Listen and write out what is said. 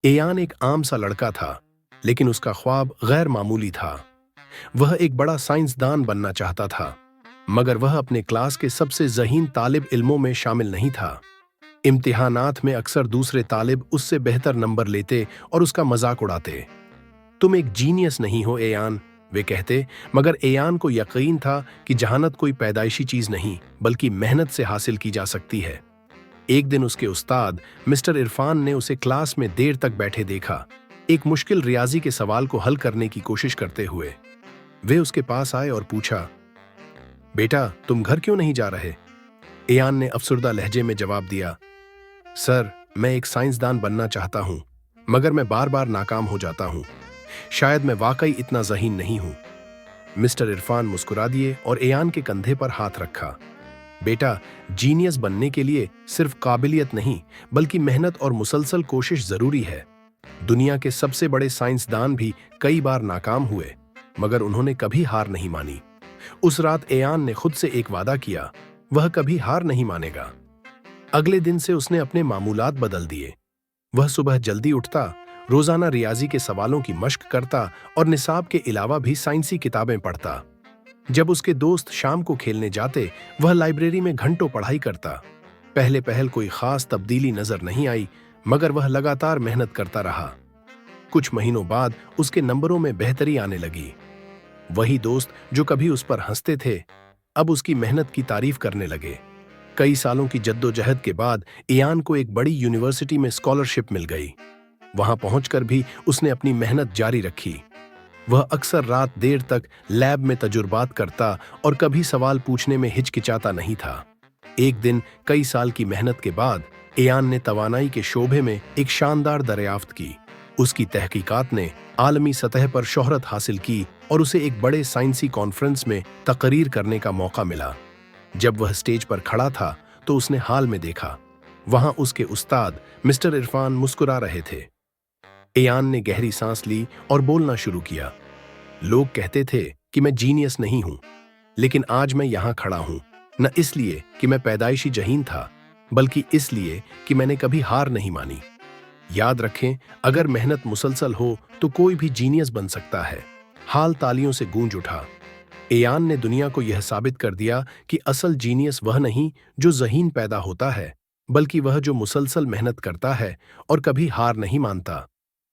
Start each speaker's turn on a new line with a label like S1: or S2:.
S1: एयान एक आम सा लड़का था, लेकिन उसका ख्वाब गैर मामूली था। वह एक बड़ा साइंसदान बनना चाहता था, मगर वह अपने क्लास के सबसे ज़हीन तालिब इल्मों में शामिल नहीं था। इम्तिहानात में अक्सर दूसरे तालिब उससे बेहतर नंबर लेते और उसका मजाक उड़ाते। तुम एक जीनियस नहीं हो एयान, वे कहते, मगर एयान को यकीन था कि जहानत कोई पैदाइशी चीज नहीं, बल्कि मेहनत से हासिल की जा सकती है। एक दिन उसके उस्ताद मिस्टर इरफान ने उसे क्लास में देर तक बैठे देखा, एक मुश्किल रियाजी के सवाल को हल करने की कोशिश करते हुए। वे उसके पास आए और पूछा, बेटा तुम घर क्यों नहीं जा रहे? एयान ने अफसुर्दा लहजे में जवाब दिया, सर मैं एक साइंसदान बनना चाहता हूं, मगर मैं बार बार नाकाम हो जाता हूं। शायद मैं वाकई इतना ज़हीन नहीं हूं। मिस्टर इरफान मुस्कुरा दिए और एयान के कंधे पर हाथ रखा। बेटा, जीनियस बनने के लिए सिर्फ काबिलियत नहीं, बल्कि मेहनत और मुसलसल कोशिश जरूरी है। दुनिया के सबसे बड़े साइंसदान भी कई बार नाकाम हुए, मगर उन्होंने कभी हार नहीं मानी। उस रात एयान ने खुद से एक वादा किया, वह कभी हार नहीं मानेगा। अगले दिन से उसने अपने मामूलात बदल दिए। वह सुबह जल्दी उठता, रोजाना रियाजी के सवालों की मश्क करता और निसाब के अलावा भी साइंसी किताबें पढ़ता। जब उसके दोस्त शाम को खेलने जाते, वह लाइब्रेरी में घंटों पढ़ाई करता। पहले पहल कोई खास तब्दीली नजर नहीं आई, मगर वह लगातार मेहनत करता रहा। कुछ महीनों बाद उसके नंबरों में बेहतरी आने लगी। वही दोस्त जो कभी उस पर हंसते थे, अब उसकी मेहनत की तारीफ करने लगे। कई सालों की जद्दोजहद के बाद इयान को एक बड़ी यूनिवर्सिटी में स्कॉलरशिप मिल गई। वहां पहुंचकर भी उसने अपनी मेहनत जारी रखी। वह अक्सर रात देर तक लैब में तजुर्बात करता और कभी सवाल पूछने में हिचकिचाता नहीं था। एक दिन कई साल की मेहनत के बाद इयान ने तवानाई के शोबे में एक शानदार दरियाफ्त की। उसकी तहकीकात ने आलमी सतह पर शोहरत हासिल की और उसे एक बड़े साइंसी कॉन्फ्रेंस में तकरीर करने का मौका मिला। जब वह स्टेज पर खड़ा था तो उसने हाल में देखा, वहां उसके उस्ताद मिस्टर इरफान मुस्कुरा रहे थे। इयान ने गहरी सांस ली और बोलना शुरू किया, लोग कहते थे कि मैं जीनियस नहीं हूं, लेकिन आज मैं यहां खड़ा हूं, न इसलिए कि मैं पैदाइशी जहीन था, बल्कि इसलिए कि मैंने कभी हार नहीं मानी। याद रखें, अगर मेहनत मुसलसल हो तो कोई भी जीनियस बन सकता है। हाल तालियों से गूंज उठा। इयान ने दुनिया को यह साबित कर दिया कि असल जीनियस वह नहीं जो ज़हीन पैदा होता है, बल्कि वह जो मुसलसल मेहनत करता है और कभी हार नहीं मानता।